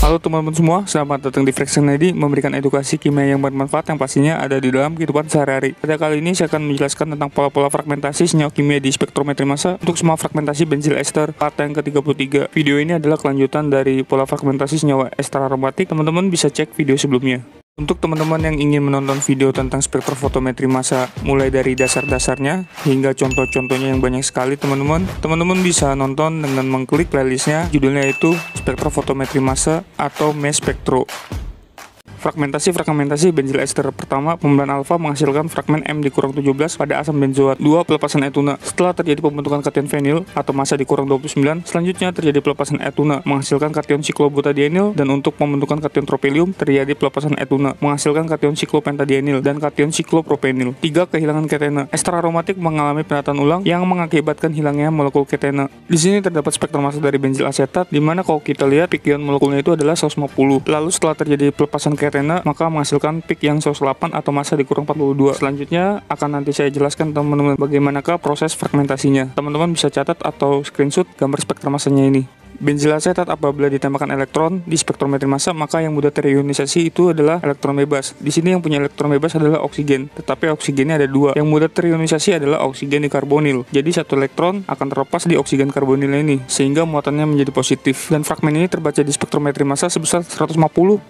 Halo teman-teman semua, selamat datang di Fraction ID, memberikan edukasi kimia yang bermanfaat yang pastinya ada di dalam kehidupan sehari-hari. Pada kali ini saya akan menjelaskan tentang pola-pola fragmentasi senyawa kimia di spektrometri massa untuk semua fragmentasi benzil ester part yang ke-33. Video ini adalah kelanjutan dari pola fragmentasi senyawa ester aromatik. Teman-teman bisa cek video sebelumnya. Untuk teman-teman yang ingin menonton video tentang spektrofotometri massa mulai dari dasar-dasarnya hingga contoh-contohnya yang banyak sekali teman-teman bisa nonton dengan mengklik playlistnya, judulnya itu spektrofotometri massa atau MES-spektro. Fragmentasi benzil ester. Pertama, pembelahan alfa menghasilkan fragmen M dikurang 17 pada asam benzoat. 2. Pelepasan etuna. Setelah terjadi pembentukan kation fenil atau massa dikurang 29, selanjutnya terjadi pelepasan etuna menghasilkan kation siklobutadienil, dan untuk pembentukan kation tropelium terjadi pelepasan etuna menghasilkan kation siklopentadienil dan kation siklopropenil. 3. Kehilangan ketena. Ester aromatik mengalami penataan ulang yang mengakibatkan hilangnya molekul ketena. Di sini terdapat spektrum massa dari benzil asetat, di mana kalau kita lihat pik ion molekulnya itu adalah 150. Lalu setelah terjadi pelepasan ketena, maka menghasilkan pik yang 108 atau massa dikurang 42. Selanjutnya akan nanti saya jelaskan teman-teman bagaimanakah proses fragmentasinya. Teman-teman bisa catat atau screenshot gambar spektrum massanya ini. Benzil asetat apabila ditembakkan elektron di spektrometri massa, maka yang mudah terionisasi itu adalah elektron bebas. Di sini yang punya elektron bebas adalah oksigen, tetapi oksigennya ada dua. Yang mudah terionisasi adalah oksigen dikarbonil. Jadi satu elektron akan terlepas di oksigen karbonil ini, sehingga muatannya menjadi positif. Dan fragmen ini terbaca di spektrometri massa sebesar 150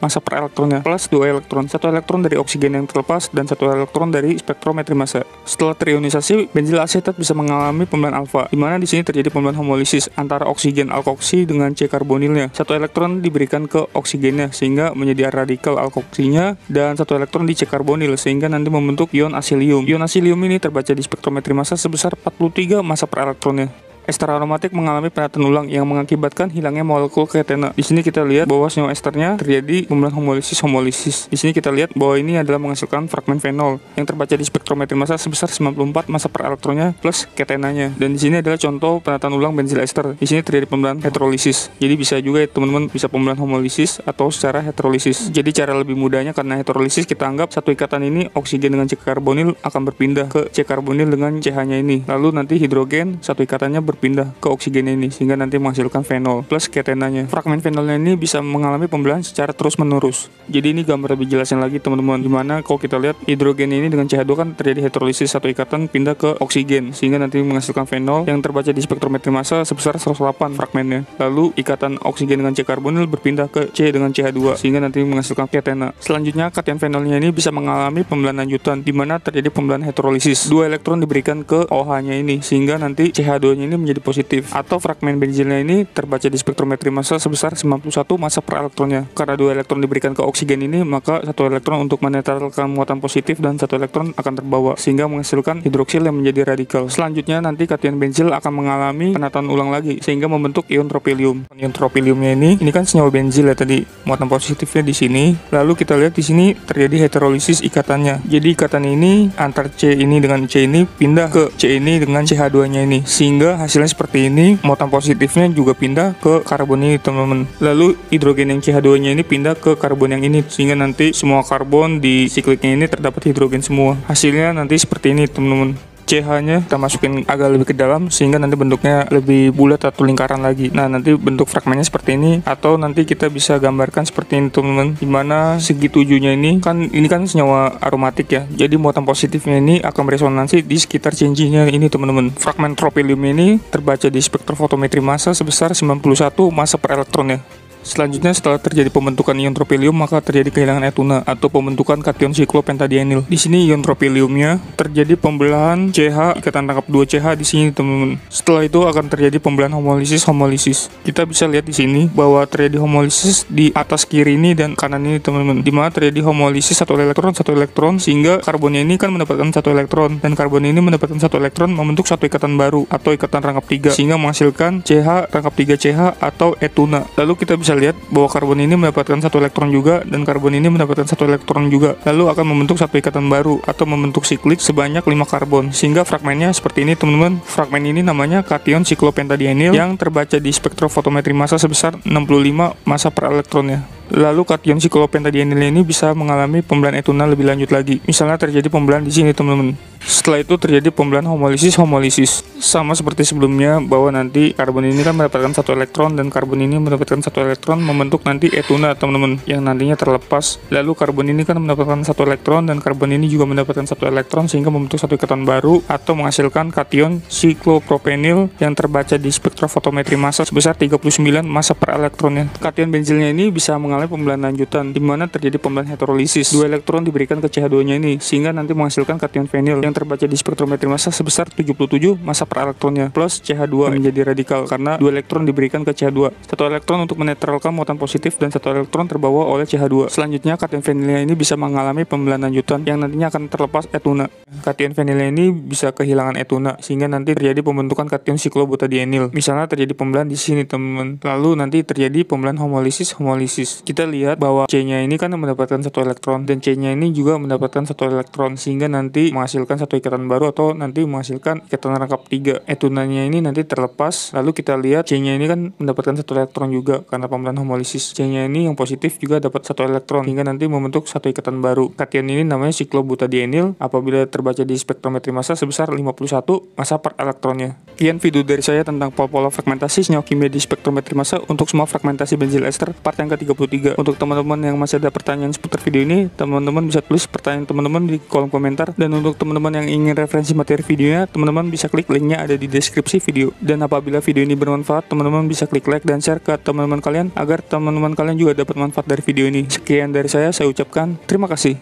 massa per elektronnya, plus 2 elektron. Satu elektron dari oksigen yang terlepas dan satu elektron dari spektrometri massa. Setelah terionisasi, benzil asetat bisa mengalami pembelahan alfa, di mana di sini terjadi pembelahan homolisis antara oksigen alkoksi dengan C karbonilnya. Satu elektron diberikan ke oksigennya sehingga menjadi radikal alkoksinya, dan satu elektron di C karbonil sehingga nanti membentuk ion asilium. Ion asilium ini terbaca di spektrometri massa sebesar 43 massa per elektronnya. Ester aromatik mengalami penataan ulang yang mengakibatkan hilangnya molekul ketena. Di sini kita lihat bahwa senyawa esternya terjadi pembelahan homolisis. Di sini kita lihat bahwa ini adalah menghasilkan fragmen fenol yang terbaca di spektrometri massa sebesar 94 massa per elektronnya plus ketenanya. Dan di sini adalah contoh penataan ulang benzil ester. Di sini terjadi pembelahan heterolisis. Jadi bisa juga ya teman-teman, bisa pembelahan homolisis atau secara heterolisis. Jadi cara lebih mudahnya karena heterolisis, kita anggap satu ikatan ini oksigen dengan C karbonil akan berpindah ke C karbonil dengan CH-nya ini. Lalu nanti hidrogen satu ikatannya berpindah ke oksigen ini sehingga nanti menghasilkan fenol plus ketenanya. Fragmen fenolnya ini bisa mengalami pembelahan secara terus menerus. Jadi ini gambar lebih jelasnya lagi teman-teman, dimana kalau kita lihat hidrogen ini dengan CH2 kan terjadi heterolisis, satu ikatan pindah ke oksigen sehingga nanti menghasilkan fenol yang terbaca di spektrometri massa sebesar 108 fragmennya. Lalu ikatan oksigen dengan C karbonil berpindah ke C dengan CH2 sehingga nanti menghasilkan ketena. Selanjutnya kation fenolnya ini bisa mengalami pembelahan lanjutan, dimana terjadi pembelahan heterolisis. Dua elektron diberikan ke OH-nya ini sehingga nanti CH2-nya ini menjadi positif, atau fragmen benzilnya ini terbaca di spektrometri massa sebesar 91 massa per elektronnya. Karena dua elektron diberikan ke oksigen ini, maka satu elektron untuk menetralkan muatan positif dan satu elektron akan terbawa sehingga menghasilkan hidroksil yang menjadi radikal. Selanjutnya nanti kation benzil akan mengalami penataan ulang lagi sehingga membentuk ion tropelium. Ion tropeliumnya ini kan senyawa benzil ya tadi, muatan positifnya di sini. Lalu kita lihat di sini terjadi heterolisis ikatannya. Jadi ikatan ini antar C ini dengan C ini pindah ke C ini dengan CH2-nya ini sehingga hasilnya seperti ini. Muatan positifnya juga pindah ke karbon ini teman-teman. Lalu hidrogen yang CH2-nya ini pindah ke karbon yang ini sehingga nanti semua karbon di sikliknya ini terdapat hidrogen semua. Hasilnya nanti seperti ini teman-teman. CH-nya kita masukin agak lebih ke dalam sehingga nanti bentuknya lebih bulat atau lingkaran lagi. Nah, nanti bentuk fragmennya seperti ini, atau nanti kita bisa gambarkan seperti ini teman-teman, dimana segi tujuhnya ini kan senyawa aromatik ya. Jadi muatan positifnya ini akan beresonansi di sekitar cincin-nya ini teman-teman. Fragmen tropelium ini terbaca di spektrofotometri massa sebesar 91 massa per elektronnya. Selanjutnya setelah terjadi pembentukan ion tropelium, maka terjadi kehilangan etuna atau pembentukan kation siklopentadienil. Di sini ion tropeliumnya terjadi pembelahan CH, ikatan rangkap 2 CH di sini teman-teman. Setelah itu akan terjadi pembelahan homolisis. Kita bisa lihat di sini bahwa terjadi homolisis di atas kiri ini dan kanan ini teman-teman. Di mana terjadi homolisis satu elektron sehingga karbonnya ini kan mendapatkan satu elektron dan karbon ini mendapatkan satu elektron membentuk satu ikatan baru atau ikatan rangkap 3 sehingga menghasilkan CH rangkap 3 CH atau etuna. Lalu kita bisa lihat bahwa karbon ini mendapatkan satu elektron juga dan karbon ini mendapatkan satu elektron juga, lalu akan membentuk satu ikatan baru atau membentuk siklik sebanyak 5 karbon sehingga fragmennya seperti ini teman-teman. Fragmen ini namanya kation siklopentadienil yang terbaca di spektrofotometri massa sebesar 65 massa per elektronnya. Lalu kation siklopentadienil ini bisa mengalami pembelahan etuna lebih lanjut lagi. Misalnya terjadi pembelahan di sini teman-teman. Setelah itu terjadi pembelahan homolisis. Sama seperti sebelumnya, bahwa nanti karbon ini kan mendapatkan satu elektron dan karbon ini mendapatkan satu elektron, membentuk nanti etuna teman-teman yang nantinya terlepas. Lalu karbon ini kan mendapatkan satu elektron dan karbon ini juga mendapatkan satu elektron sehingga membentuk satu ikatan baru atau menghasilkan kation siklopropenil yang terbaca di spektrofotometri massa sebesar 39 massa per elektronnya. Kation benzilnya ini bisa mengalami pembelahan lanjutan di mana terjadi pembelahan heterolisis. Dua elektron diberikan ke CH2-nya ini sehingga nanti menghasilkan kation fenil yang terbaca di spektrometri massa sebesar 77 massa per elektronnya plus CH2 menjadi radikal karena dua elektron diberikan ke CH2. Satu elektron untuk menetralkan muatan positif dan satu elektron terbawa oleh CH2. Selanjutnya kation fenilnya ini bisa mengalami pembelahan lanjutan yang nantinya akan terlepas etuna. Kation fenilnya ini bisa kehilangan etuna sehingga nanti terjadi pembentukan kation siklobutadienil. Misalnya terjadi pembelahan di sini teman-teman. Lalu nanti terjadi pembelahan homolisis. Kita lihat bahwa C-nya ini kan mendapatkan satu elektron dan C-nya ini juga mendapatkan satu elektron sehingga nanti menghasilkan satu ikatan baru atau nanti menghasilkan ikatan rangkap 3. Etunanya ini nanti terlepas. Lalu kita lihat C-nya ini kan mendapatkan satu elektron juga karena pembelahan homolisis. C-nya ini yang positif juga dapat satu elektron hingga nanti membentuk satu ikatan baru. Kation ini namanya siklobutadienil apabila terbaca di spektrometri massa sebesar 51 massa per elektronnya. Sekian video dari saya tentang pola fragmentasi senyawa kimia di spektrometri massa untuk semua fragmentasi benzil ester part yang ke-33. Untuk teman-teman yang masih ada pertanyaan seputar video ini, teman-teman bisa tulis pertanyaan teman-teman di kolom komentar. Dan untuk teman-teman yang ingin referensi materi videonya, teman-teman bisa klik linknya ada di deskripsi video. Dan apabila video ini bermanfaat, teman-teman bisa klik like dan share ke teman-teman kalian agar teman-teman kalian juga dapat manfaat dari video ini. Sekian dari saya ucapkan terima kasih.